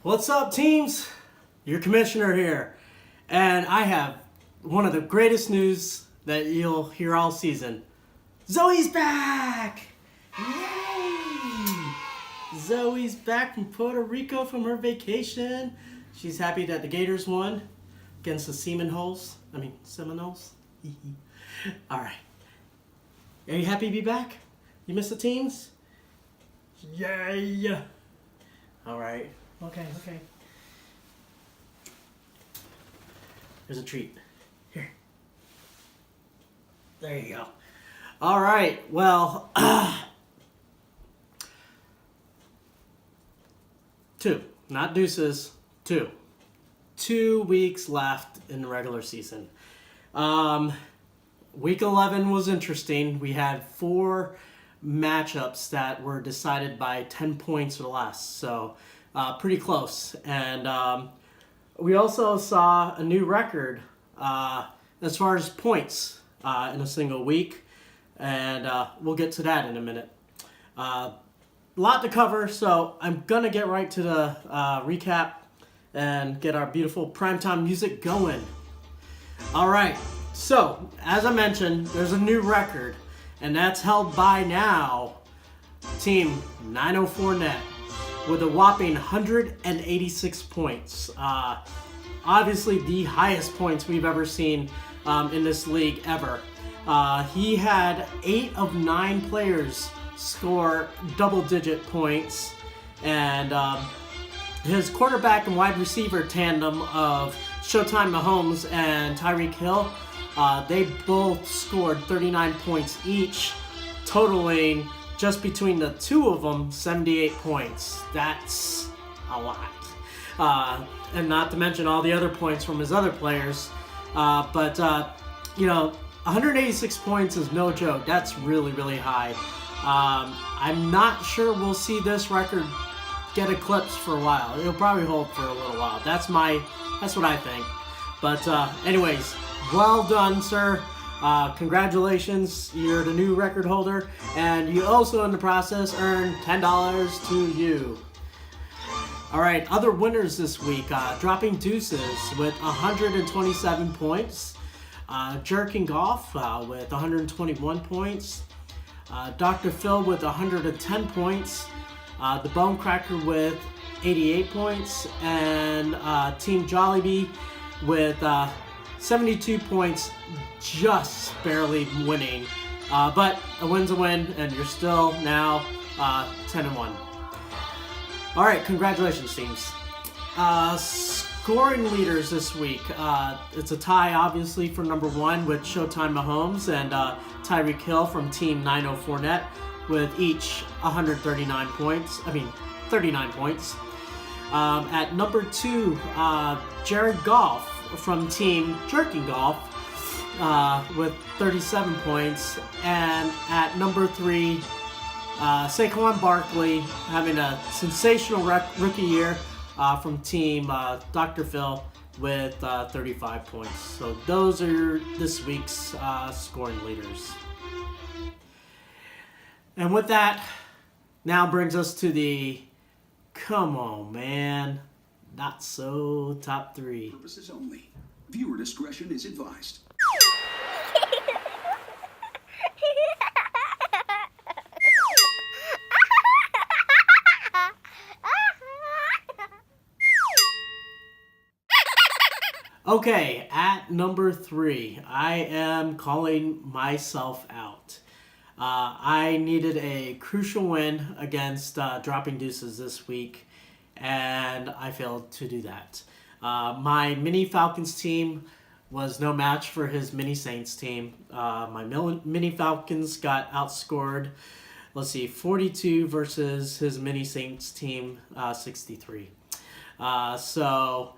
What's up, teams? Your commissioner here, and I have one of the greatest news that you'll hear all season. Zoe's back! Yay! Zoe's back from Puerto Rico from her vacation. She's happy that the Gators won against the Seminoles. All right. Are you happy to be back? You miss the teams? Yay! All right. Okay. There's a treat. Here. There you go. All right. Well, two. Not deuces. Two. 2 weeks left in the regular season. Week 11 was interesting. We had 4 matchups that were decided by 10 points or less. So, pretty close. And we also saw a new record as far as points in a single week. And we'll get to that in a minute. A lot to cover, so I'm going to get right to the recap and get our beautiful primetime music going. All right. So, as I mentioned, there's a new record, and that's held by now Team 904 Net with a whopping 186 points. Obviously, the highest points we've ever seen in this league ever. He had 8 of 9 players score double-digit points, and his quarterback and wide receiver tandem of Showtime Mahomes and Tyreek Hill, they both scored 39 points each, totaling just between the two of them 78 points. That's a lot. And not to mention all the other points from his other players. But 186 points is no joke. That's really, really high. I'm not sure we'll see this record get eclipsed for a while. It'll probably hold for a little while. That's what I think. But anyways, well done, sir. Congratulations. You're the new record holder, and you also in the process earned $10 to you. All right, other winners this week, dropping deuces with 127 points. Jerking Golf with 121 points. Dr. Phil with 110 points. The Bone Cracker with 88 points. And Team Jollibee with 72 points, just barely winning. But a win's a win, and you're still now 10-1. All right, congratulations, teams. Scoring leaders this week. It's a tie, obviously, for number 1 with Showtime Mahomes and Tyreek Hill from Team 904 Net with each 39 points. At number 2, Jared Goff from Team Jerking Golf with 37 points. And at number 3, Saquon Barkley having a sensational rookie year from Team Dr. Phil with 35 points. So those are this week's scoring leaders. And with that, now brings us to the come on, man, not so top 3. Purposes only. Viewer discretion is advised. Okay, at number 3, I am calling myself out. I needed a crucial win against dropping deuces this week, and I failed to do that. My Mini Falcons team was no match for his Mini Saints team. My Mini Falcons got outscored, 42 versus his Mini Saints team, 63. So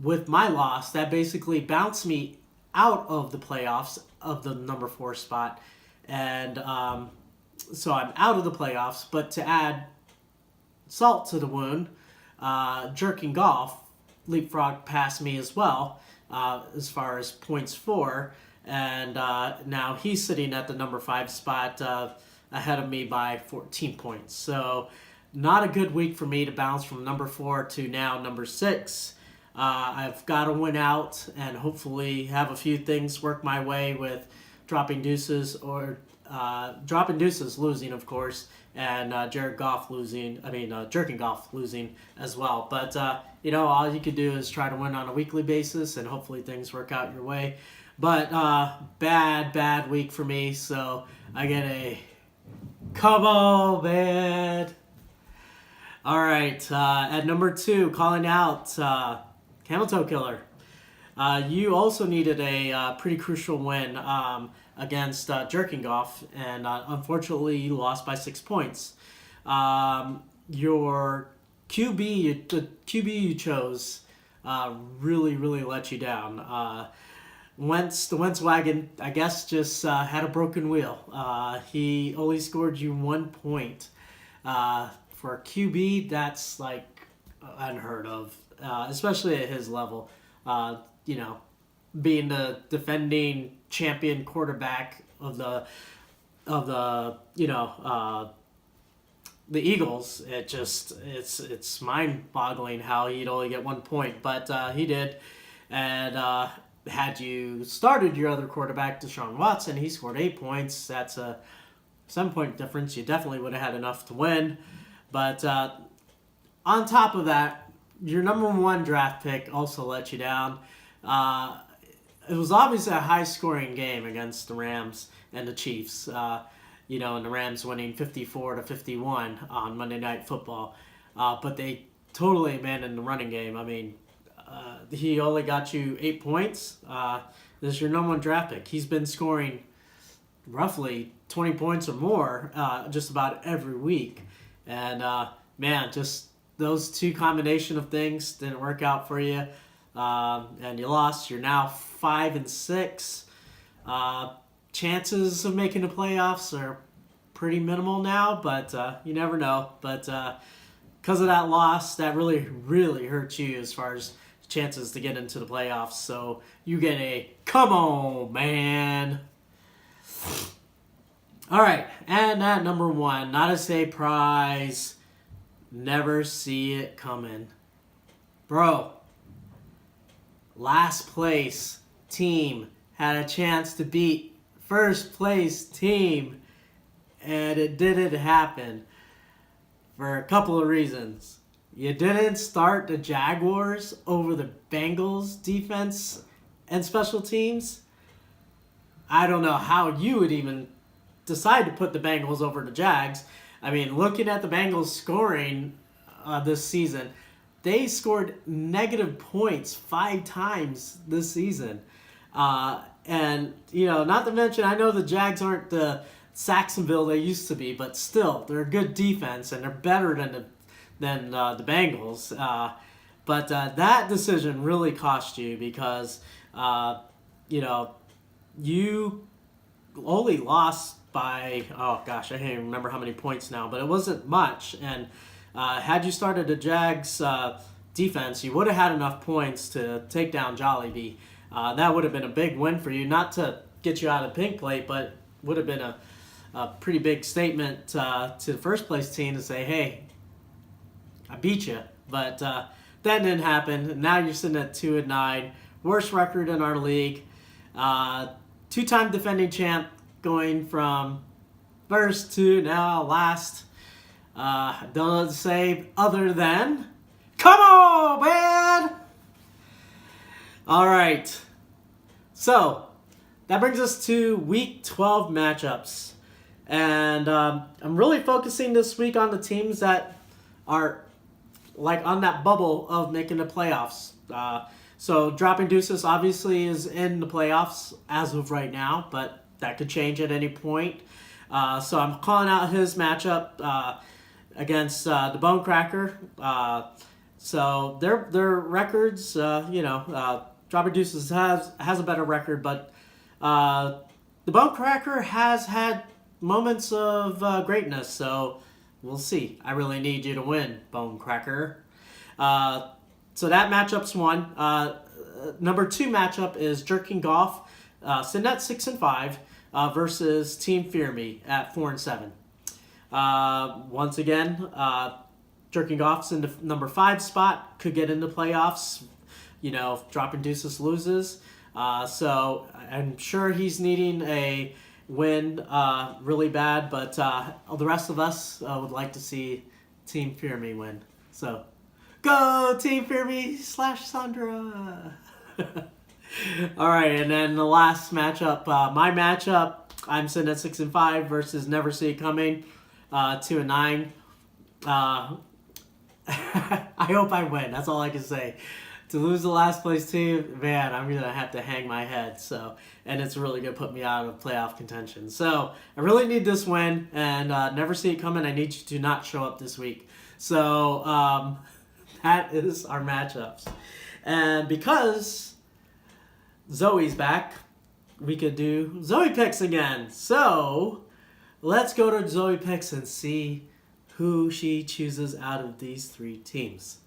with my loss, that basically bounced me out of the playoffs of the number 4 spot. And so I'm out of the playoffs. But to add salt to the wound, Jerking Golf leapfrog past me as well as far as points for. And now he's sitting at the number 5 spot ahead of me by 14 points. So not a good week for me to bounce from number 4 to now number 6. I've got to win out and hopefully have a few things work my way with dropping deuces losing, of course, and Jerking Goff losing as well. But, all you could do is try to win on a weekly basis and hopefully things work out your way. But bad week for me, so I get a come on, man. All right, at number 2, calling out Camel Toe Killer. You also needed a pretty crucial win against Jerking Goff, and unfortunately you lost by 6 points. Your the QB you chose really let you down. The Wentz wagon, I guess, just had a broken wheel. He only scored you 1 point. For a QB, that's like unheard of, especially at his level. Being the defending champion quarterback of the Eagles, it's mind-boggling how he'd only get 1 point, but he did. And had you started your other quarterback, Deshaun Watson, he scored 8 points. That's a 7-point difference. You definitely would have had enough to win. But on top of that, your number 1 draft pick also let you down. It was obviously a high-scoring game against the Rams and the Chiefs. And the Rams winning 54-51 on Monday Night Football. But they totally abandoned the running game. I mean, he only got you 8 points. This is your number 1 draft pick. He's been scoring roughly 20 points or more just about every week. And, just those 2 combination of things didn't work out for you. And you lost. You're now 5-6. Chances of making the playoffs are pretty minimal now, but you never know. But because of that loss, that really hurt you as far as chances to get into the playoffs. So you get a come on, man. All right, and at number 1, not a surprise. Never see it coming. Bro, last place team had a chance to beat first place team, and it didn't happen for a couple of reasons. You didn't start the Jaguars over the Bengals defense and special teams. I don't know how you would even decide to put the Bengals over the Jags. I mean, looking at the Bengals scoring this season, they scored negative points 5 times this season. And, not to mention, I know the Jags aren't the Saxonville they used to be, but still, they're a good defense, and they're better than the Bengals. But that decision really cost you because, you only lost by, I can't even remember how many points now, but it wasn't much. And had you started the Jags defense, you would have had enough points to take down Jollibee. That would have been a big win for you, not to get you out of the pink plate, but would have been a pretty big statement to the first place team to say, hey, I beat you. But that didn't happen. Now you're sitting at 2-9, worst record in our league. 2-time defending champ, going from first to now last. Don't know what to say other than, come on, man! All right. So, that brings us to Week 12 matchups. And I'm really focusing this week on the teams that are like on that bubble of making the playoffs. So Dropping Deuces obviously is in the playoffs as of right now, but that could change at any point. So I'm calling out his matchup against the Bone Cracker. So their records, Dropping Deuces has a better record, but the Bone Cracker has had moments of greatness. So we'll see. I really need you to win, Bone Cracker. So that matchup's won. Number 2 matchup is Jerking Goff, sitting at 6-5, versus Team Fear Me at 4-7. Once again, jerking off's in the number 5 spot, could get into playoffs. If dropping deuces loses. So I'm sure he's needing a win really bad, but the rest of us would like to see Team Fear Me win. So go Team Fear Me / Sandra. All right, and then the last matchup, my matchup, I'm sitting at 6-5 versus Never See It Coming, 2-9. I hope I win. That's all I can say. To lose the last place team, man, I'm gonna have to hang my head. So, and it's really gonna put me out of playoff contention. So, I really need this win, and Never See It Coming. I need you to not show up this week. So, that is our matchups, and because Zoe's back, we could do Zoe picks again. So, let's go to Zoe picks and see who she chooses out of these 3 teams.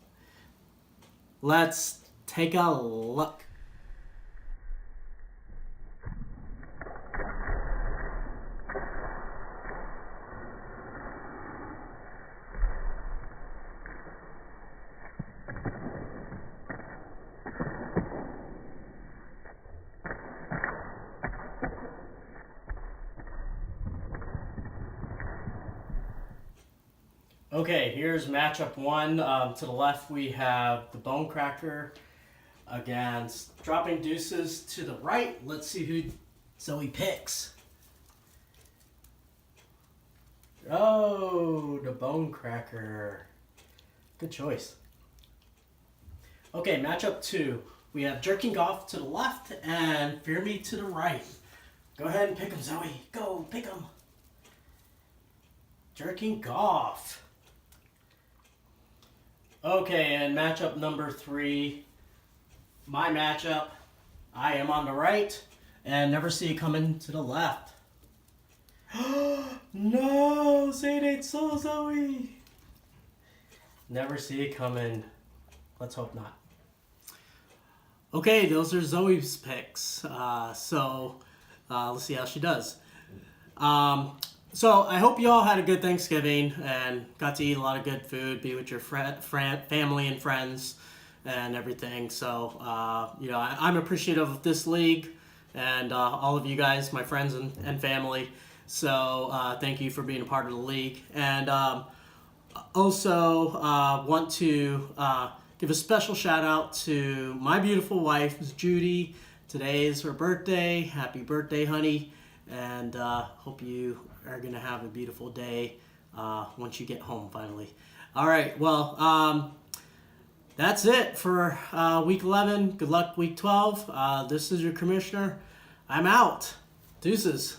Let's take a look. Okay, here's matchup 1. To the left, we have the Bone Cracker against dropping deuces. To the right, let's see who Zoe picks. Oh, the Bone Cracker. Good choice. Okay, matchup 2. We have Jerking Off to the left and Fear Me to the right. Go ahead and pick them, Zoe. Go, pick them. Jerking Off. Okay, and matchup number 3, my matchup, I am on the right, and Never See It Coming to the left. No, say it ain't so, Zoe. Never See It Coming. Let's hope not. Okay, those are Zoe's picks. So let's see how she does. So I hope you all had a good Thanksgiving and got to eat a lot of good food, be with your family and friends and everything. So, I'm appreciative of this league and all of you guys, my friends and family. So thank you for being a part of the league. And also want to give a special shout out to my beautiful wife, Judy. Today is her birthday. Happy birthday, honey. And hope you are going to have a beautiful day once you get home finally. All right, well, that's it for week 11. Good luck week 12. This is your commissioner. I'm out. Deuces.